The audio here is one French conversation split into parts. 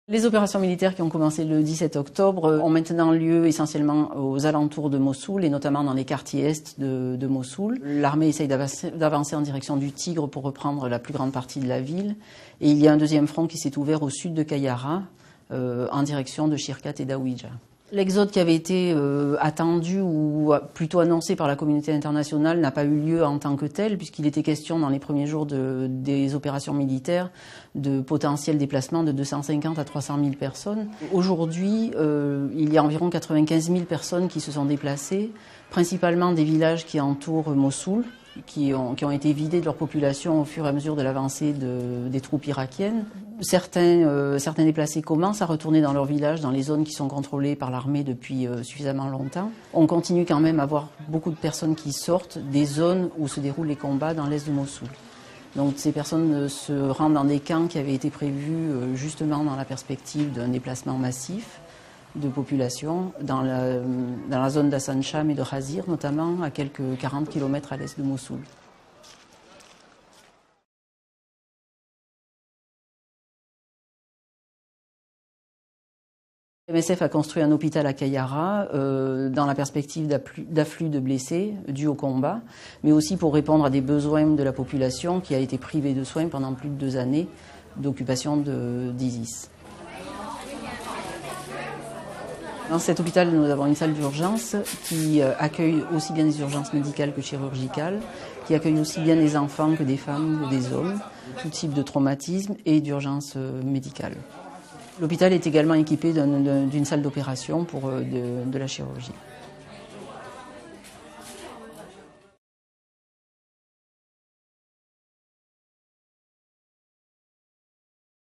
Les opérations militaires qui ont commencé le 17 octobre ont maintenant lieu essentiellement aux alentours de Mossoul et notamment dans les quartiers est de Mossoul. L'armée essaye d'avancer en direction du Tigre pour reprendre la plus grande partie de la ville. Et il y a un deuxième front qui s'est ouvert au sud de Kayara, en direction de Shirkat et d'Aouidja. L'exode qui avait été attendu ou plutôt annoncé par la communauté internationale n'a pas eu lieu en tant que tel, puisqu'il était question dans les premiers jours des opérations militaires de potentiels déplacements de 250 à 300 000 personnes. Aujourd'hui, il y a environ 95 000 personnes qui se sont déplacées, principalement des villages qui entourent Mossoul, qui ont été vidés de leur population au fur et à mesure de l'avancée des troupes irakiennes. Certains déplacés commencent à retourner dans leur village, dans les zones qui sont contrôlées par l'armée depuis suffisamment longtemps. On continue quand même à avoir beaucoup de personnes qui sortent des zones où se déroulent les combats dans l'est de Mossoul. Donc ces personnes se rendent dans des camps qui avaient été prévus justement dans la perspective d'un déplacement massif de population dans la zone d'Hassan Cham et de Khazir, notamment à quelques 40 km à l'est de Mossoul. MSF a construit un hôpital à Kayara dans la perspective d'afflux de blessés dus au combat, mais aussi pour répondre à des besoins de la population qui a été privée de soins pendant plus de 2 années d'occupation d'ISIS. Dans cet hôpital, nous avons une salle d'urgence qui accueille aussi bien des urgences médicales que chirurgicales, qui accueille aussi bien des enfants que des femmes, que des hommes, tout type de traumatisme et d'urgences médicales. L'hôpital est également équipé d'une salle d'opération pour de la chirurgie.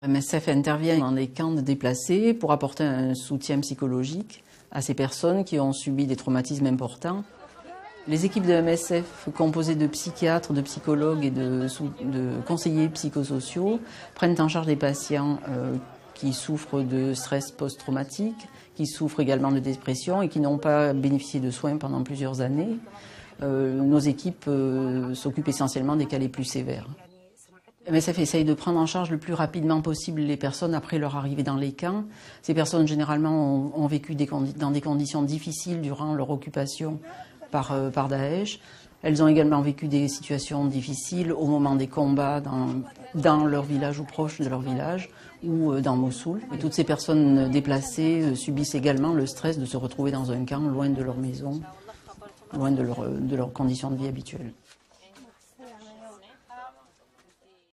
MSF intervient dans les camps de déplacés pour apporter un soutien psychologique à ces personnes qui ont subi des traumatismes importants. Les équipes de MSF, composées de psychiatres, de psychologues et de conseillers psychosociaux, prennent en charge des patients qui souffrent de stress post-traumatique, qui souffrent également de dépression et qui n'ont pas bénéficié de soins pendant plusieurs années. Nos équipes s'occupent essentiellement des cas les plus sévères. MSF essaye de prendre en charge le plus rapidement possible les personnes après leur arrivée dans les camps. Ces personnes, généralement, ont vécu dans des conditions difficiles durant leur occupation par Daesh. Elles ont également vécu des situations difficiles au moment des combats dans leur village ou proche de leur village ou dans Mossoul. Et toutes ces personnes déplacées subissent également le stress de se retrouver dans un camp loin de leur maison, loin de leurs conditions de vie habituelles.